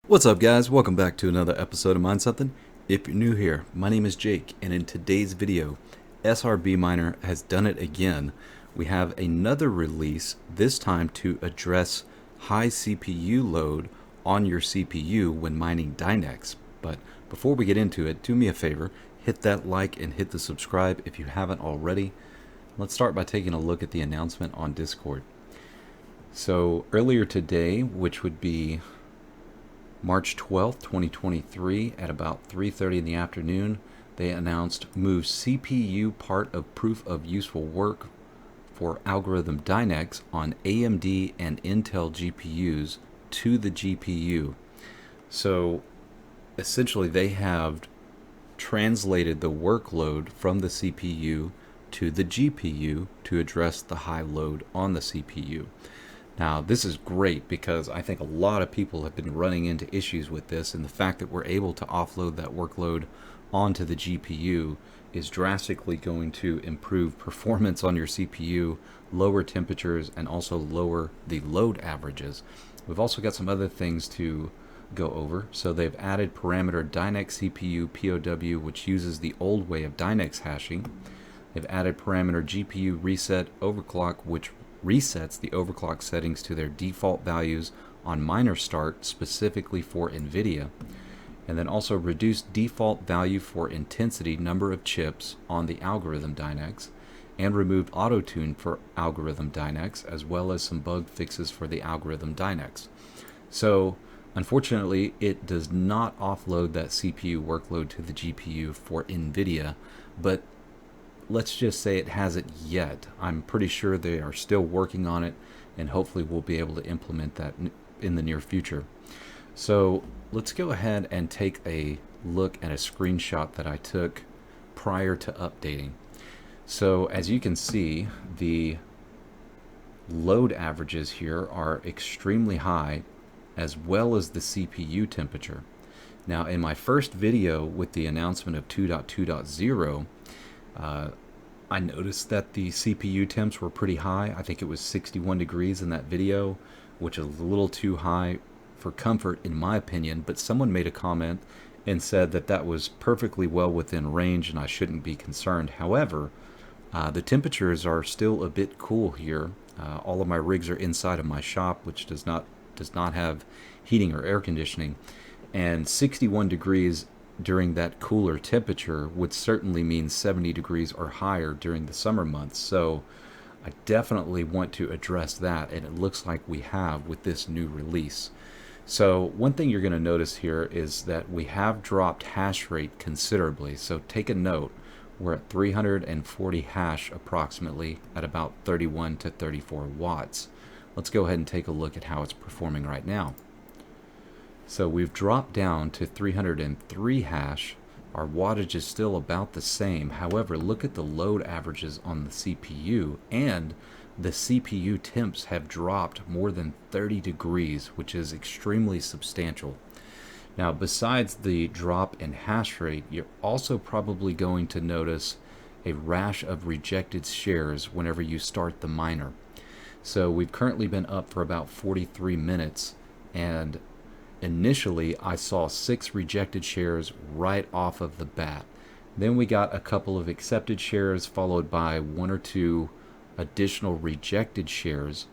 What's up, guys? Welcome back to another episode of Mind Something. If you're new here, my name is Jake, and in today's video, SRB Miner has done it again. We have another release, this time to address high CPU load on your CPU when mining Dynex. But before we get into it, do me a favor, hit that like and hit the subscribe if you haven't already. Let's start by taking a look at the announcement on Discord. So earlier today, which would be March 12th, 2023 at about 3:30 in the afternoon, they announced move CPU part of proof of useful work for algorithm Dynex on AMD and Intel GPUs to the GPU. So essentially they have translated the workload from the CPU to the GPU to address the high load on the CPU. Now, this is great because I think a lot of people have been running into issues with this, and the fact that we're able to offload that workload onto the GPU is drastically going to improve performance on your CPU, lower temperatures, and also lower the load averages. We've also got some other things to go over. So they've added parameter Dynex CPU POUW, which uses the old way of Dynex hashing. They've added parameter GPU reset overclock, which resets the overclock settings to their default values on miner start specifically for NVIDIA, and then also reduced default value for intensity number of chips on the algorithm Dynex, and removed auto-tune for algorithm Dynex, as well as some bug fixes for the algorithm Dynex. So unfortunately, it does not offload that CPU workload to the GPU for NVIDIA, but let's just say it hasn't yet. I'm pretty sure they are still working on it, and hopefully we'll be able to implement that in the near future. So let's go ahead and take a look at a screenshot that I took prior to updating. So as you can see, the load averages here are extremely high, as well as the CPU temperature. Now, in my first video with the announcement of 2.2.0, I noticed that the CPU temps were pretty high. I think it was 61 degrees in that video, which is a little too high for comfort in my opinion, but someone made a comment and said that that was perfectly well within range and I shouldn't be concerned. However, the temperatures are still a bit cool here. All of my rigs are inside of my shop, which does not have heating or air conditioning, and 61 degrees during that cooler temperature would certainly mean 70 degrees or higher during the summer months. So I definitely want to address that, and it looks like we have with this new release. So one thing you're going to notice here is that we have dropped hash rate considerably. So take a note, we're at 340 hash approximately at about 31 to 34 watts. Let's go ahead and take a look at how it's performing right now. So we've dropped down to 303 hash. Our wattage is still about the same. However, look at the load averages on the CPU, and the CPU temps have dropped more than 30 degrees, which is extremely substantial. Now, besides the drop in hash rate, you're also probably going to notice a rash of rejected shares whenever you start the miner. So we've currently been up for about 43 minutes, and initially I saw 6 rejected shares right off of the bat. Then we got a couple of accepted shares followed by 1 or 2 additional rejected shares.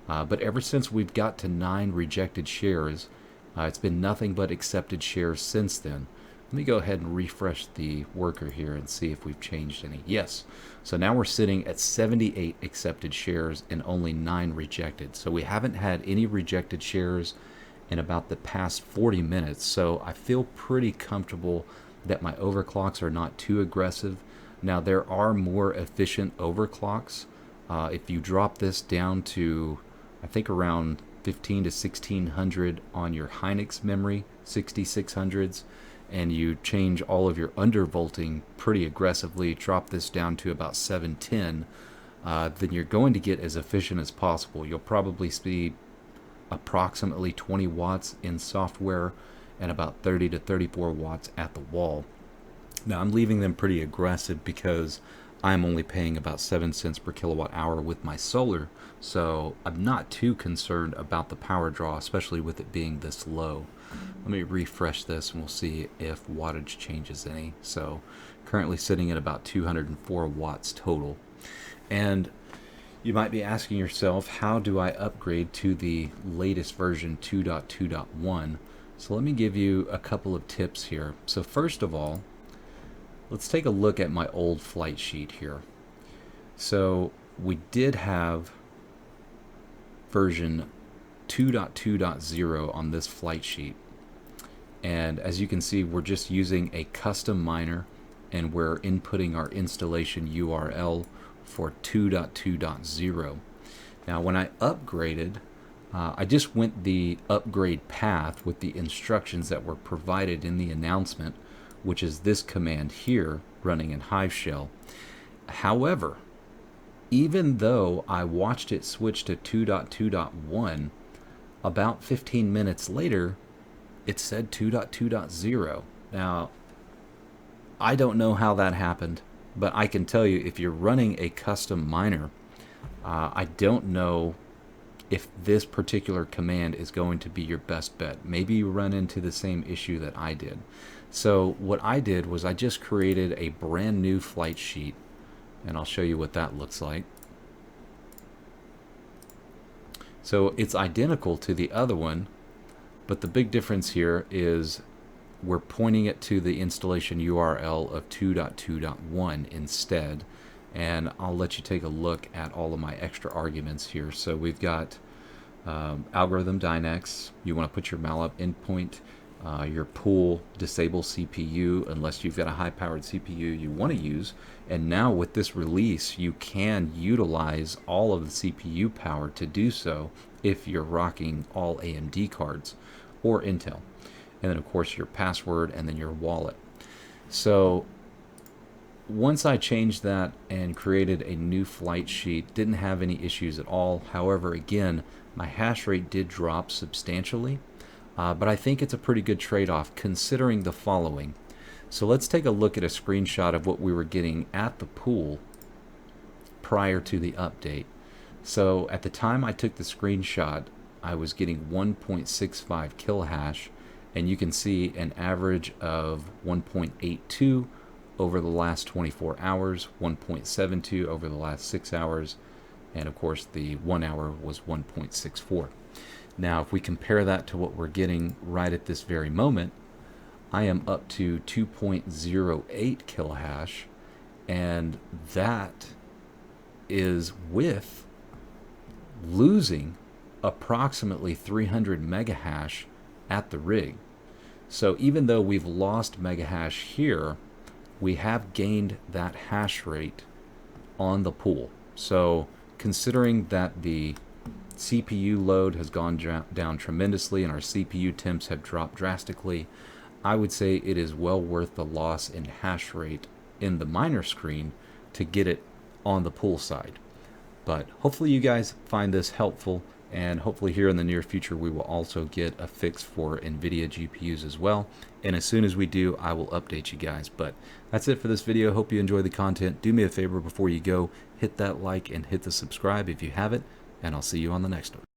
But ever since we've got to 9 rejected shares, it's been nothing but accepted shares since then. Let me go ahead and refresh the worker here and see if we've changed any. Yes. So now we're sitting at 78 accepted shares and only 9 rejected. So we haven't had any rejected shares in about the past 40 minutes. So I feel pretty comfortable that my overclocks are not too aggressive. Now there are more efficient overclocks. If you drop this down to, I think around 15 to 1600 on your Hynix memory, 6600s, and you change all of your undervolting pretty aggressively, drop this down to about 710, then you're going to get as efficient as possible. You'll probably see approximately 20 watts in software and about 30 to 34 watts at the wall. Now I'm leaving them pretty aggressive because I'm only paying about 7 cents per kilowatt hour with my solar, so I'm not too concerned about the power draw, especially with it being this low. Let me refresh this and we'll see if wattage changes any. So currently sitting at about 204 watts total. And you might be asking yourself, how do I upgrade to the latest version 2.2.1? So let me give you a couple of tips here. So first of all, let's take a look at my old flight sheet here. So we did have version 2.2.0 on this flight sheet. And as you can see, we're just using a custom miner and we're inputting our installation URL for 2.2.0. Now when I upgraded, I just went the upgrade path with the instructions that were provided in the announcement, which is this command here running in Hive shell. However, even though I watched it switch to 2.2.1, about 15 minutes later, it said 2.2.0. Now, I don't know how that happened, but I can tell you if you're running a custom miner, I don't know if this particular command is going to be your best bet. Maybe you run into the same issue that I did. So what I did was I just created a brand new flight sheet, and I'll show you what that looks like. So it's identical to the other one, but the big difference here is we're pointing it to the installation URL of 2.2.1 instead. And I'll let you take a look at all of my extra arguments here. So we've got algorithm Dynex. You want to put your malloc endpoint, your pool disable CPU unless you've got a high-powered CPU you want to use. And now with this release, you can utilize all of the CPU power to do so if you're rocking all AMD cards or Intel. And then of course your password and then your wallet. So once I changed that and created a new flight sheet, didn't have any issues at all. However, again, my hash rate did drop substantially, but I think it's a pretty good trade-off considering the following. So let's take a look at a screenshot of what we were getting at the pool prior to the update. So at the time I took the screenshot, I was getting 1.65 kilohash, and you can see an average of 1.82 over the last 24 hours, 1.72 over the last 6 hours, and of course the 1 hour was 1.64. Now if we compare that to what we're getting right at this very moment, I am up to 2.08 kilohash, and that is with losing approximately 300 megahash at the rig. So even though we've lost megahash here, we have gained that hash rate on the pool. So considering that the CPU load has gone down tremendously and our CPU temps have dropped drastically, I would say it is well worth the loss in hash rate in the miner screen to get it on the pool side. But hopefully you guys find this helpful, and hopefully here in the near future we will also get a fix for NVIDIA GPUs as well. And as soon as we do, I will update you guys. But that's it for this video. Hope you enjoy the content. Do me a favor before you go, hit that like and hit the subscribe if you haven't, and I'll see you on the next one.